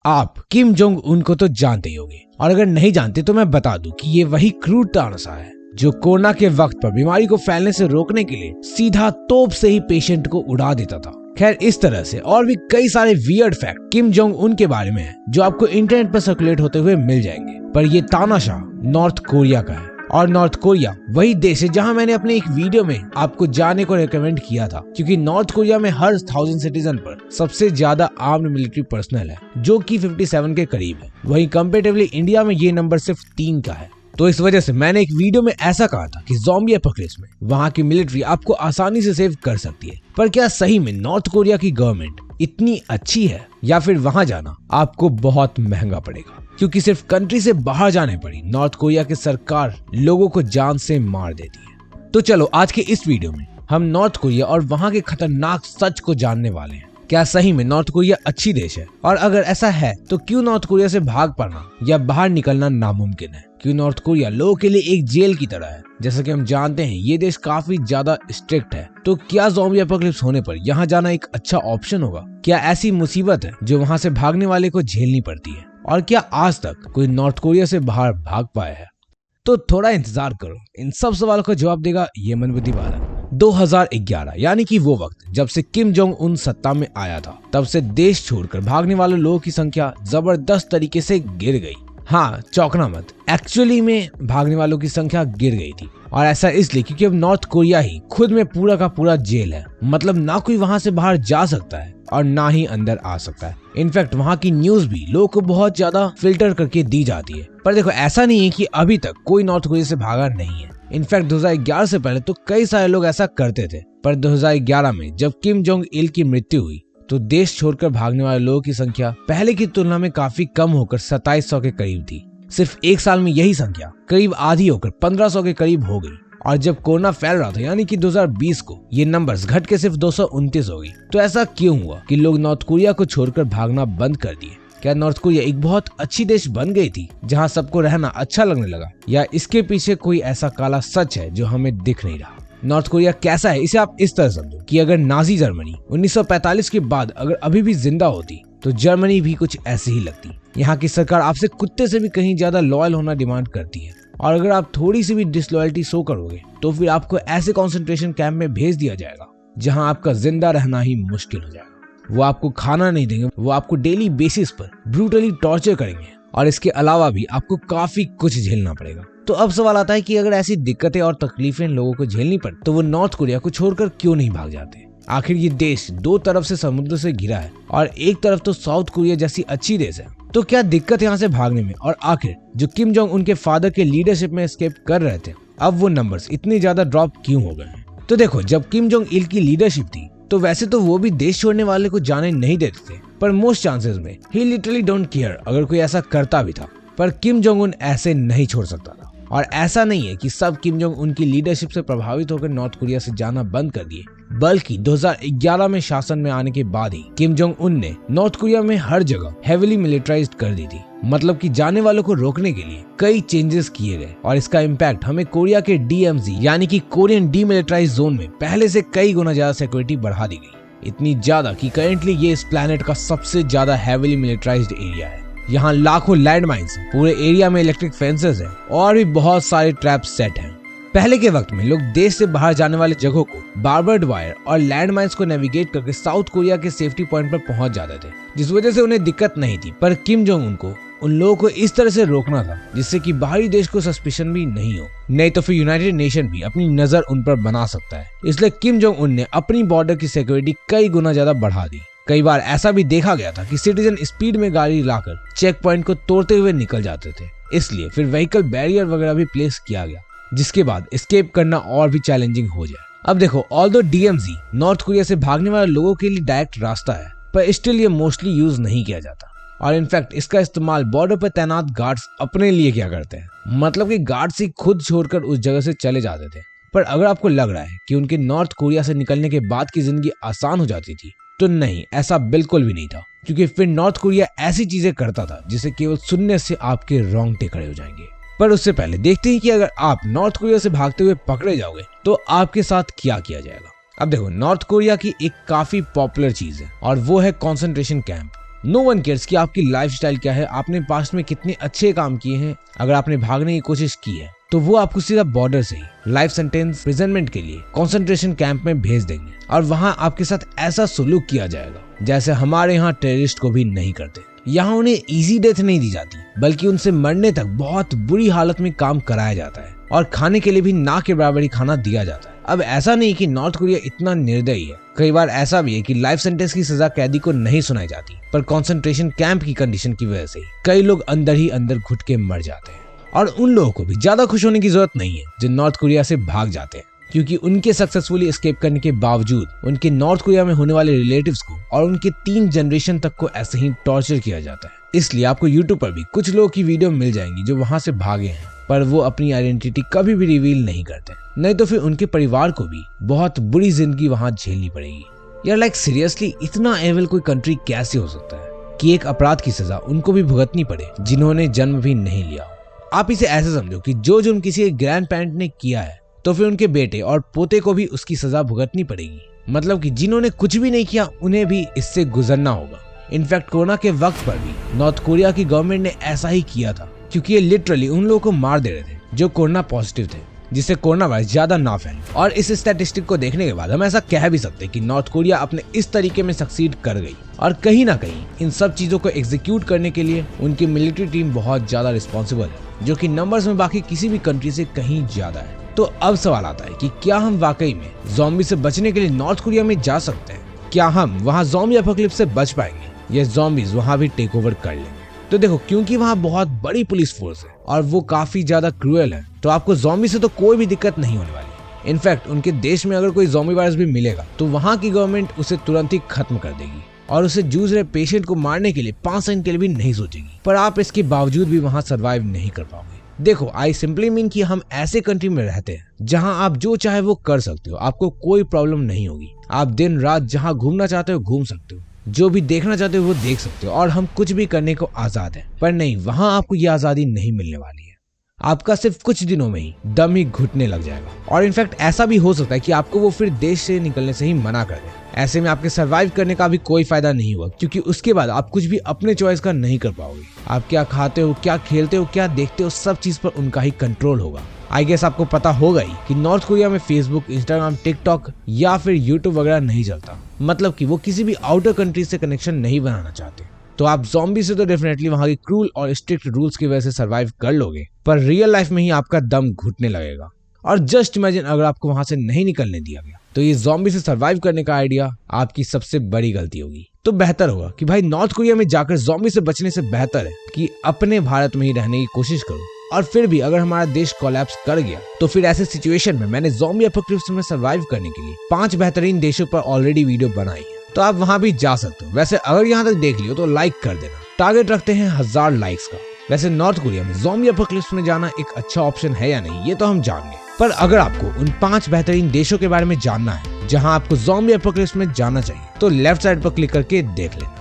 आप Kim Jong Un को तो जानते ही होंगे, और अगर नहीं जानते तो मैं बता दूं कि ये वही क्रूर तानाशाह है जो कोरोना के वक्त पर बीमारी को फैलने से रोकने के लिए सीधा तोप से ही पेशेंट को उड़ा देता था। खैर, इस तरह से और भी कई सारे weird fact Kim Jong Un के बारे में है जो आपको इंटरनेट पर सर्कुलेट होते हुए मिल जाएंगे। पर ये तानाशाह नॉर्थ कोरिया का है, और नॉर्थ कोरिया वही देश है जहां मैंने अपने एक वीडियो में आपको जाने को रेकमेंड किया था, क्योंकि नॉर्थ कोरिया में हर 1000 सिटीजन पर सबसे ज्यादा आर्म्ड मिलिट्री पर्सनल है, जो कि 57 के करीब है। वहीं कंपैरेटिवली इंडिया में ये नंबर सिर्फ 3 का है। तो इस वजह से मैंने एक वीडियो में ऐसा कहा था कि ज़ॉम्बी एपोकलिप्स में वहां की मिलिट्री आपको आसानी से सेव कर सकती है। पर क्या सही में नॉर्थ कोरिया की गवर्नमेंट इतनी अच्छी है, या फिर वहां जाना आपको बहुत महंगा पड़ेगा? क्योंकि सिर्फ कंट्री से बाहर जाने पर ही नॉर्थ कोरिया की सरकार लोगों को जान से मार देती है। तो चलो आज के इस वीडियो में हम नॉर्थ कोरिया और वहां के खतरनाक सच को जानने वाले हैं। क्या सही में नॉर्थ कोरिया अच्छी देश है? और अगर ऐसा है तो क्यों नॉर्थ कोरिया से भाग पड़ना या बाहर निकलना नामुमकिन है? क्यों नॉर्थ कोरिया लोगों के लिए एक जेल की तरह है? जैसा कि हम जानते हैं ये देश काफी ज्यादा स्ट्रिक्ट है, तो क्या ज़ॉम्बी एपोकलिप्स होने पर यहाँ जाना एक अच्छा ऑप्शन होगा? क्या ऐसी मुसीबत है जो वहाँ से भागने वाले को झेलनी पड़ती है? और क्या आज तक कोई नॉर्थ कोरिया से बाहर भाग पाया है? तो थोड़ा इंतजार करो, इन सब सवालों का जवाब देगा ये मनबुद्धि बालक। 2011 यानी कि वो वक्त जब से किम जोंग उन सत्ता में आया था, तब से देश छोड़कर भागने वाले लोगों की संख्या जबरदस्त तरीके से गिर गई। हाँ, चौंकना मत, एक्चुअली में भागने वालों की संख्या गिर गई थी, और ऐसा इसलिए क्योंकि अब नॉर्थ कोरिया ही खुद में पूरा का पूरा जेल है। मतलब ना कोई वहां से बाहर जा सकता है और ना ही अंदर आ सकता है। इनफैक्ट वहां की न्यूज भी लोगों को बहुत ज्यादा फिल्टर करके दी जाती है। पर देखो, ऐसा नहीं है कि अभी तक कोई नॉर्थ कोरिया से भागा नहीं है। इनफैक्ट 2011 से पहले तो कई सारे लोग ऐसा करते थे, पर 2011 में जब किम जोंग इल की मृत्यु हुई तो देश छोड़कर भागने वाले लोगों की संख्या पहले की तुलना में काफी कम होकर 2700 के करीब थी। सिर्फ एक साल में यही संख्या करीब आधी होकर 1500 के करीब हो गई। और जब कोरोना फैल रहा था यानी कि 2020 को, ये नंबर्स घट के सिर्फ 229 हो गई। तो ऐसा क्यों हुआ कि लोग नॉर्थ कोरिया को छोड़कर भागना बंद कर दिए? क्या नॉर्थ कोरिया एक बहुत अच्छी देश बन गई थी जहां सबको रहना अच्छा लगने लगा, या इसके पीछे कोई ऐसा काला सच है जो हमें दिख नहीं रहा? नॉर्थ कोरिया कैसा है इसे आप इस तरह समझो कि अगर नाजी जर्मनी 1945 के बाद अगर अभी भी जिंदा होती तो जर्मनी भी कुछ ऐसी ही लगती। यहाँ की सरकार आपसे कुत्ते से भी कहीं ज्यादा लॉयल होना डिमांड करती है, और अगर आप थोड़ी सी भी डिसलॉयल्टी शो करोगे तो फिर आपको ऐसे कंसंट्रेशन कैंप में भेज दिया जाएगा जहां आपका जिंदा रहना ही मुश्किल हो जाएगा। वो आपको खाना नहीं देंगे, वो आपको डेली बेसिस पर ब्रूटली टॉर्चर करेंगे, और इसके अलावा भी आपको काफी कुछ झेलना पड़ेगा। तो अब सवाल आता है कि अगर ऐसी दिक्कतें और तकलीफें लोगों को झेलनी पड़े तो वो नॉर्थ कोरिया को छोड़कर क्यों नहीं भाग जाते? आखिर ये देश दो तरफ से समुद्र से घिरा है, और एक तरफ तो साउथ कोरिया जैसी अच्छी देश है। तो क्या दिक्कत यहाँ से भागने में? और आखिर जो किम जोंग उनके फादर के लीडरशिप में एस्केप कर रहे थे, अब वो नंबर्स इतने ज्यादा ड्रॉप क्यों हो गए? तो देखो, जब किम जोंग इल की लीडरशिप थी तो वैसे तो वो भी देश छोड़ने वाले को जाने नहीं देते थे, पर मोस्ट चांसेस में ही लिटरली डोंट केयर अगर कोई ऐसा करता भी था। पर किम जोंग उन ऐसे नहीं छोड़ सकता था, और ऐसा नहीं है कि सब किम जोंग उनकी लीडरशिप से प्रभावित होकर नॉर्थ कोरिया से जाना बंद कर दिए, बल्कि 2011 में शासन में आने के बाद ही किम जोंग उन ने नॉर्थ कोरिया में हर जगह हेविली मिलिटराइज्ड कर दी थी। मतलब कि जाने वालों को रोकने के लिए कई चेंजेस किए गए, और इसका इम्पैक्ट हमें कोरिया के DMZ यानी कि कोरियन डीमिलिटराइज्ड जोन में पहले से कई गुना ज्यादा सिक्योरिटी बढ़ा दी गई। इतनी ज्यादा कि करेंटली ये इस प्लेनेट का सबसे ज्यादा हेविली मिलिटराइज्ड एरिया है। यहाँ लाखों लैंड माइन्स, पूरे एरिया में इलेक्ट्रिक फेंसेस हैं, और भी बहुत सारे ट्रैप सेट हैं। पहले के वक्त में लोग देश से बाहर जाने वाले जगहों को बार्बर्ड वायर और लैंड माइन्स को नेविगेट करके साउथ कोरिया के सेफ्टी पॉइंट पर पहुंच जाते थे, जिस वजह से उन्हें दिक्कत नहीं थी। पर किम जोंग उनको उन लोगों को इस तरह से रोकना था जिससे कि बाहरी देश को सस्पिशन भी नहीं हो, नहीं तो फिर यूनाइटेड नेशन भी अपनी नजर उन पर बना सकता है। इसलिए किम जोंग उन ने अपनी बॉर्डर की सिक्योरिटी कई गुना ज्यादा बढ़ा दी। कई बार ऐसा भी देखा गया था कि सिटीजन स्पीड में गाड़ी लाकर चेक पॉइंट को तोड़ते हुए निकल जाते थे। इसलिए फिर व्हीकल बैरियर वगैरह भी प्लेस किया गया, जिसके बाद एस्केप करना और भी चैलेंजिंग हो जाए। अब देखो, ऑल्दो DMZ नॉर्थ कोरिया से भागने वाले लोगों के लिए डायरेक्ट रास्ता है, पर स्टिल ये मोस्टली यूज नहीं किया जाता, और इनफैक्ट इसका इस्तेमाल बॉर्डर पर तैनात गार्ड्स अपने लिए क्या करते हैं। मतलब कि गार्ड्स ही खुद छोड़कर उस जगह से चले जाते थे। पर अगर आपको लग रहा है कि उनके नॉर्थ कोरिया से निकलने के बाद की जिंदगी आसान हो जाती थी, तो नहीं, ऐसा बिल्कुल भी नहीं था। क्योंकि फिर नॉर्थ कोरिया ऐसी चीजें करता था जिसे केवल सुनने से आपके रोंगटे खड़े हो जाएंगे। पर उससे पहले देखते हैं कि अगर आप नॉर्थ कोरिया से भागते हुए पकड़े जाओगे तो आपके साथ क्या किया जाएगा। अब देखो, नॉर्थ कोरिया की एक काफी पॉपुलर चीज है, और वो है concentration camp. No one cares कि आपकी लाइफस्टाइल क्या है, आपने पास्ट में कितने अच्छे काम किए हैं। अगर आपने भागने की कोशिश की है तो वो आपको सीधा बॉर्डर से ही लाइफ सेंटेंस इम्प्रिजनमेंट के लिए कंसंट्रेशन कैंप में भेज देंगे और वहाँ आपके साथ ऐसा सुलूक किया जाएगा जैसे हमारे यहाँ टेररिस्ट को भी नहीं करते। यहाँ उन्हें इजी डेथ नहीं दी जाती, बल्कि उनसे मरने तक बहुत बुरी हालत में काम कराया जाता है और खाने के लिए भी ना के बराबर ही खाना दिया जाता है। अब ऐसा नहीं कि नॉर्थ कोरिया इतना निर्दयी है, कई बार ऐसा भी है कि लाइफ सेंटेंस की सजा कैदी को नहीं सुनाई जाती, पर कंसंट्रेशन कैंप की कंडीशन की वजह से कई लोग अंदर ही अंदर घुट के मर जाते हैं। और उन लोगों को भी ज्यादा खुश होने की जरूरत नहीं है जो नॉर्थ कोरिया से भाग जाते हैं, क्योंकि उनके सक्सेसफुली एस्केप करने के बावजूद उनके नॉर्थ कोरिया में होने वाले रिलेटिव्स को और उनके 3 जनरेशन तक को ऐसे ही टॉर्चर किया जाता है। इसलिए आपको यूट्यूब पर भी कुछ लोगों की वीडियो मिल जाएंगी जो वहां से भागे हैं, पर वो अपनी आइडेंटिटी कभी भी रिवील नहीं करते, नहीं तो फिर उनके परिवार को भी बहुत बुरी जिंदगी वहां झेलनी पड़ेगी। यार लाइक सीरियसली इतना एविल कोई कंट्री कैसे हो सकता है कि एक अपराध की सजा उनको भी भुगतनी पड़े जिन्होंने जन्म भी नहीं लिया हो। आप इसे ऐसे समझो कि जो जुर्म किसी ग्रैंड पेरेंट ने किया है तो फिर उनके बेटे और पोते को भी उसकी सजा भुगतनी पड़ेगी। मतलब कि जिन्होंने कुछ भी नहीं किया उन्हें भी इससे गुजरना होगा। इनफैक्ट कोरोना के वक्त पर भी नॉर्थ कोरिया की गवर्नमेंट ने ऐसा ही किया था, क्योंकि ये लिटरली उन लोगों को मार दे रहे थे जो कोरोना पॉजिटिव थे, जिससे कोरोना वायरस ज्यादा ना फैले। और इस स्टैटिस्टिक को देखने के बाद हम ऐसा कह भी सकते हैं कि नॉर्थ कोरिया अपने इस तरीके में सक्सीड कर गई। और कहीं ना कहीं इन सब चीजों को एग्जीक्यूट करने के लिए उनकी मिलिट्री टीम बहुत ज्यादा रिस्पॉन्सिबल है, जो कि नंबर्स में बाकी किसी भी कंट्री से कहीं ज्यादा है। तो अब सवाल आता है कि क्या हम वाकई में ज़ॉम्बी से बचने के लिए नॉर्थ कोरिया में जा सकते हैं? क्या हम वहाँ ज़ॉम्बी एपोकलिप्स से बच पाएंगे या ज़ॉम्बीज वहाँ भी टेक ओवर कर लेंगे? तो देखो, क्योंकि वहाँ बहुत बड़ी पुलिस फोर्स है और वो काफी ज्यादा क्रूएल है, तो आपको ज़ॉम्बी से तो कोई भी दिक्कत नहीं होने वाली। इनफैक्ट उनके देश में अगर कोई ज़ॉम्बी वायरस भी मिलेगा तो वहाँ की गवर्नमेंट उसे तुरंत ही खत्म कर देगी और उसे जूझ रहे पेशेंट को मारने के लिए 5 सेकंड के लिए भी नहीं सोचेगी। पर आप इसके बावजूद भी वहाँ सर्वाइव नहीं कर पाओगे। देखो, आई सिंपली मीन कि हम ऐसे कंट्री में रहते हैं जहां आप जो चाहे वो कर सकते हो, आपको कोई प्रॉब्लम नहीं होगी। आप दिन रात जहां घूमना चाहते हो घूम सकते हो, जो भी देखना चाहते हो वो देख सकते हो, और हम कुछ भी करने को आजाद हैं। पर नहीं, वहां आपको ये आजादी नहीं मिलने वाली है। आपका सिर्फ कुछ दिनों में ही दम ही घुटने लग जाएगा, और इनफैक्ट ऐसा भी हो सकता है कि आपको वो फिर देश से निकलने से ही मना कर दे। ऐसे में आपके सर्वाइव करने का भी कोई फायदा नहीं हुआ, क्योंकि उसके बाद आप कुछ भी अपने चॉइस का नहीं कर पाओगे। आप क्या खाते हो, क्या खेलते हो, क्या देखते हो, सब चीज पर उनका ही कंट्रोल होगा। आई गेस आपको पता होगा ही कि नॉर्थ कोरिया में फेसबुक, इंस्टाग्राम, टिकटॉक या फिर यूट्यूब वगैरह नहीं चलता। मतलब कि वो किसी भी आउटर कंट्री से कनेक्शन नहीं बनाना चाहते। तो आप ज़ॉम्बी से तो डेफिनेटली वहाँ के क्रूल और स्ट्रिक्ट रूल्स की वजह से सर्वाइव कर लोगे, पर रियल लाइफ में ही आपका दम घुटने लगेगा। और जस्ट इमेजिन अगर आपको वहां से नहीं निकलने दिया गया, तो ये ज़ॉम्बी से सर्वाइव करने का आइडिया आपकी सबसे बड़ी गलती होगी। तो बेहतर होगा कि भाई नॉर्थ कोरिया में जाकर ज़ॉम्बी से बचने से बेहतर है कि अपने भारत में ही रहने की कोशिश करो। और फिर भी अगर हमारा देश कोलैप्स कर गया तो फिर ऐसे सिचुएशन में मैंने ज़ॉम्बी एपोकलिप्स में सर्वाइव करने के लिए 5 बेहतरीन देशों पर ऑलरेडी वीडियो बनाई है, तो आप वहां भी जा सकते हो। वैसे अगर यहाँ तक देख लियो तो लाइक कर देना। टारगेट रखते हैं 1000 लाइक्स का। वैसे नॉर्थ कोरिया में ज़ॉम्बी एपोकलिप्स में जाना एक अच्छा ऑप्शन है या नहीं, ये तो हम जानेंगे। पर अगर आपको उन 5 बेहतरीन देशों के बारे में जानना है जहां आपको ज़ॉम्बी एपोकलिप्स में जाना चाहिए, तो लेफ्ट साइड पर क्लिक करके देख लेना।